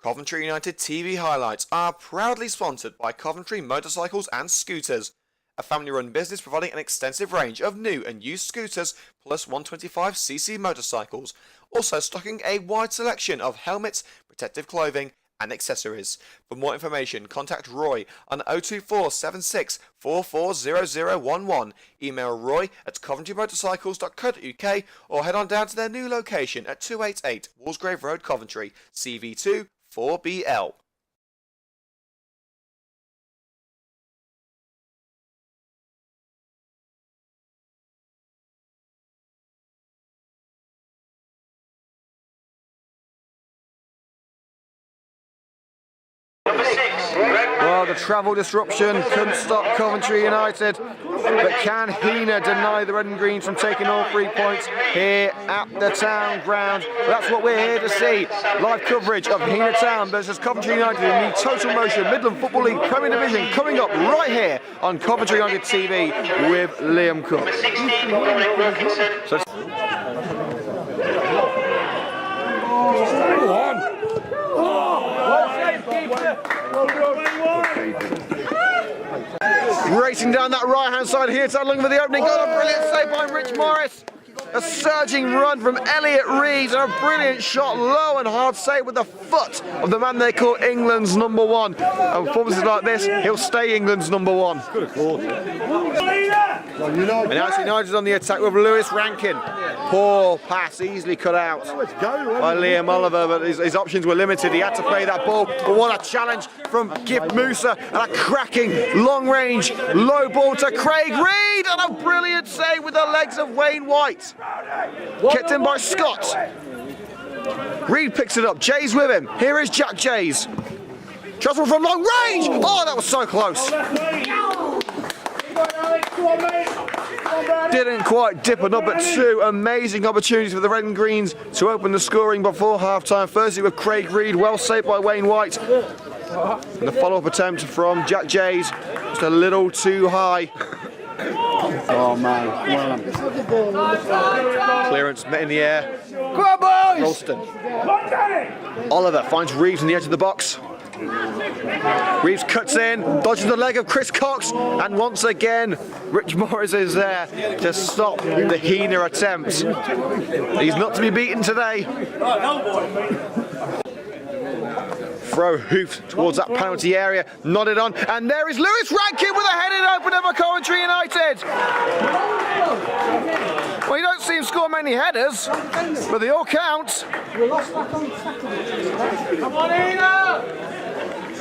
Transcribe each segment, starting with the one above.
Coventry United TV highlights are proudly sponsored by Coventry Motorcycles and Scooters, a family-run business providing an extensive range of new and used scooters plus 125cc motorcycles, also stocking a wide selection of helmets, protective clothing and accessories. For more information, contact Roy on 02476 440011, email roy@coventrymotorcycles.co.uk or head on down to their new location at 288 Walsgrave Road, Coventry, CV2 4BL. Well, the travel disruption couldn't stop Coventry United, but can Heanor deny the Red and Greens from taking all 3 points here at the Town Ground? That's what we're here to see. Live coverage of Heanor Town versus Coventry United in the Total Motion Midland Football League Premier Division coming up right here on Coventry United TV with Liam Cook. Racing down that right-hand side here, looking for the opening goal. A brilliant save by Rich Morris. A surging run from Elliot Reed and a brilliant shot, low and hard save with the foot of the man they call England's number one. And performances like this, he'll stay England's number one. And now United on the attack with Lewis Rankin. Poor pass, easily cut out by Liam Oliver, but his options were limited. He had to play that ball, but what a challenge from Gift Musa, and a cracking long-range low ball to Craig Reed, and a brilliant save with the legs of Wayne White. Kept in by Scott. Reed picks it up, Jays with him. Here is Jack Jays. Trustful from long range! Oh, that was so close. Didn't quite dip enough, but two amazing opportunities for the Red and Greens to open the scoring before half-time. Firstly with Craig Reed, well saved by Wayne White. And the follow-up attempt from Jack Jays, just a little too high. Oh man, Clearance met in the air. Come on, boys! Ralston. Oliver finds Reeves on the edge of the box. Reeves cuts in, dodges the leg of Chris Cox, and once again, Rich Morris is there to stop the Heanor attempts. He's not to be beaten today. Throw hoofed towards that penalty area, nodded on, and there is Lewis Rankin with a headed opener for Coventry United. Well, you don't see him score many headers, but they all count. Come on, Heanor!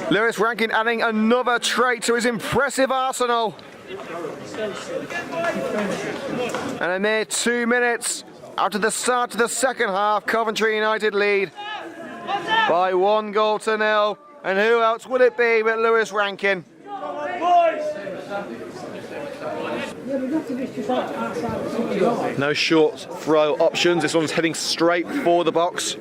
Lewis Rankin adding another trait to his impressive arsenal. And a mere 2 minutes after the start of the second half, Coventry United lead by 1-0. And who else would it be but Lewis Rankin? No short throw options. This one's heading straight for the box.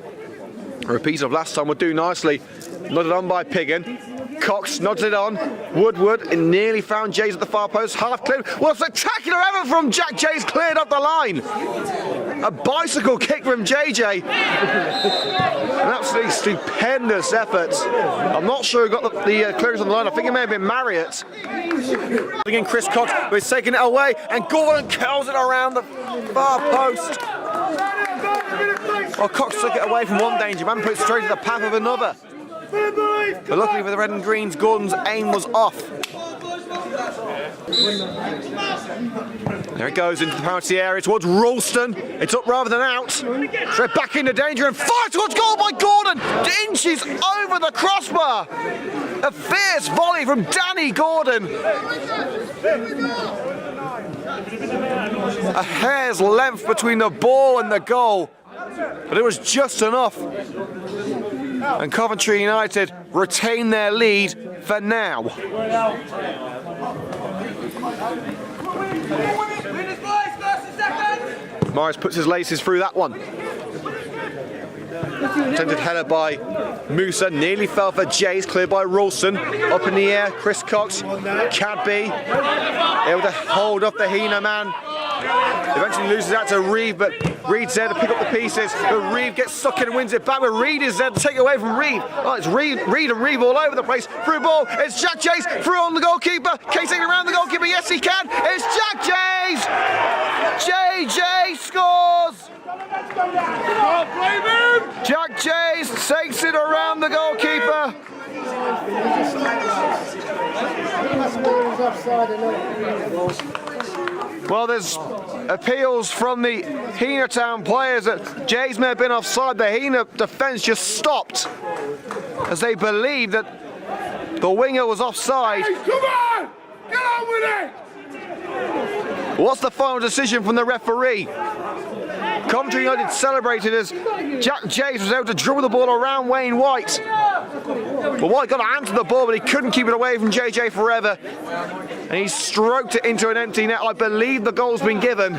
A repeat of last time would do nicely. Nodded on by Piggin. Cox nods it on. Woodward nearly found Jays at the far post. Half cleared. Well, spectacular effort from Jack Jays, cleared up the line. A bicycle kick from JJ. An absolutely stupendous effort. I'm not sure who got the clearance on the line. I think it may have been Marriott. Again, Chris Cox, but he's taking it away, and Gordon curls it around the far post. Well, Cox took it away from one danger man, put it straight to the path of another. But luckily for the Red and Greens, Gordon's aim was off. There it goes into the penalty area towards Ralston. It's up rather than out. Straight back into danger and fire towards goal by Gordon. Inches over the crossbar. A fierce volley from Danny Gordon. A hair's length between the ball and the goal, but it was just enough. And Coventry United retain their lead for now. Morris puts his laces through that one. Attempted header by Musa, nearly fell for Jays, cleared by Ralston. Up in the air, Chris Cox, Cadby, able to hold off the Heanor man. Eventually loses out to Reeve, but Reed's there to pick up the pieces. But Reeve gets stuck in and wins it back, but Reed is there to take it away from Reeve. Oh, it's Reed and Reeve all over the place. Through ball, it's Jack Jays, through on the goalkeeper. Case taking around the goalkeeper, yes he can. It's Jack Jays! JJ scores! Jack Jays takes it around the goalkeeper. Well, there's appeals from the Heanor Town players that Jays may have been offside. The Heanor defence just stopped as they believe that the winger was offside. Hey, come on! Get on with it! What's the final decision from the referee? Coventry United celebrated as Jack Jays was able to dribble the ball around Wayne White. But White got a hand to the ball, but he couldn't keep it away from JJ forever. And he stroked it into an empty net. I believe the goal's been given.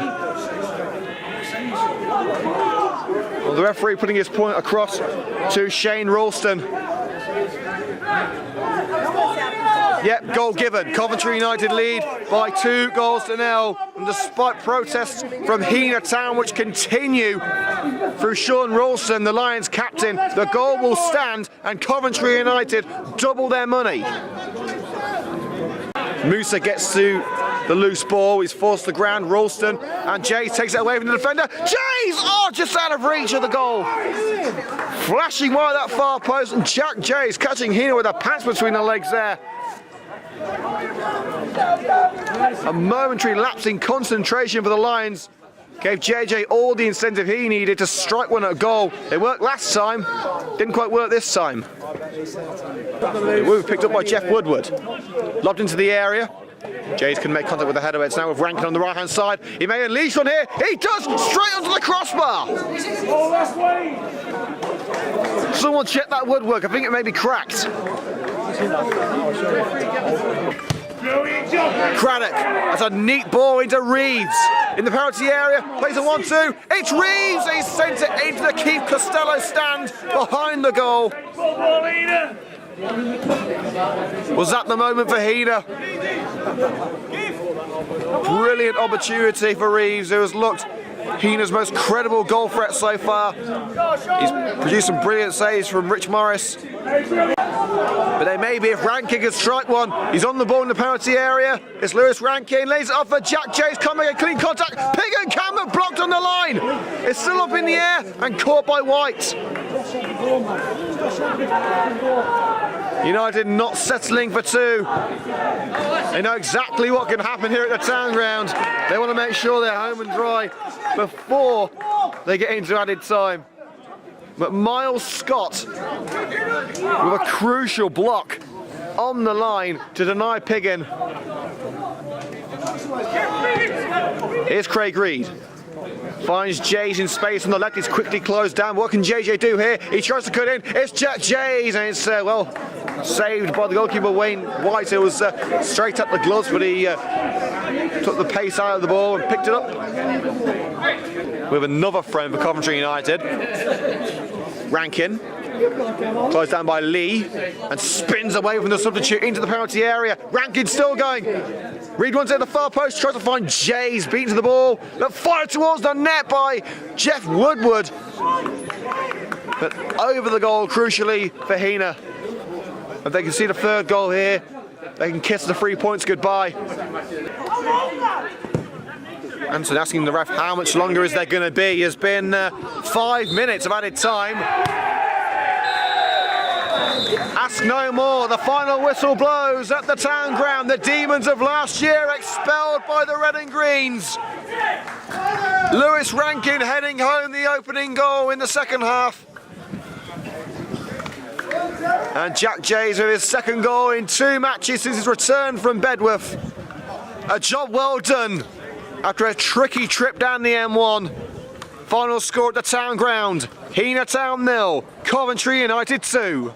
Well, the referee putting his point across to Shane Ralston. Yep, goal given. Coventry United lead by 2-0. And despite protests from Heanor Town, which continue through Sean Ralston, the Lions captain, the goal will stand and Coventry United double their money. Musa gets to the loose ball. He's forced the ground. Ralston and Jays takes it away from the defender. Jays! Oh, just out of reach of the goal. Flashing wide that far post, and Jack Jays catching Heanor with a pants between the legs there. A momentary lapse in concentration for the Lions gave JJ all the incentive he needed to strike one at goal. It worked last time, didn't quite work this time. It was picked up by Jeff Woodward. Lobbed into the area. Jays can make contact with the header. It's now with Rankin on the right hand side. He may unleash one here. He does! Straight onto the crossbar! Someone check that woodwork. I think it may be cracked. Craddock, that's a neat ball into Reeves in the penalty area, plays a 1-2, it's Reeves, he's sent it into the Keith Costello stand behind the goal. Was that the moment for Heanor? Brilliant opportunity for Reeves, who has looked Heanor's most credible goal threat so far. He's produced some brilliant saves from Rich Morris. But there may be if Rankin can strike one. He's on the ball in the penalty area. It's Lewis Rankin, lays it off for Jack Jays, coming a clean contact. Pig and Cameron blocked on the line. It's still up in the air and caught by White. United not settling for two. They know exactly what can happen here at the Town Ground. They want to make sure they're home and dry before they get into added time. But Miles Scott with a crucial block on the line to deny Piggin. Here's Craig Reed. Finds Jays in space on the left. He's quickly closed down. What can JJ do here? He tries to cut in. It's Jack Jays, and it's well saved by the goalkeeper Wayne White. It was straight up the gloves, but he took the pace out of the ball and picked it up. With another friend for Coventry United, Rankin, closed down by Lee and spins away from the substitute into the penalty area. Rankin still going. Reed wants it at the far post, tries to find Jays, beaten to the ball, but fired towards the net by Jeff Woodward. But over the goal, crucially for Heanor. If they can see the third goal here, they can kiss the 3 points goodbye. Anson asking the ref how much longer is there going to be. It's been 5 minutes of added time. Ask no more. The final whistle blows at the Town Ground. The Demons of last year expelled by the Red and Greens. Lewis Rankin heading home the opening goal in the second half. And Jack Jays with his second goal in 2 matches since his return from Bedworth. A job well done after a tricky trip down the M1. Final score at the Town Ground. Heanor Town 0, Coventry United 2.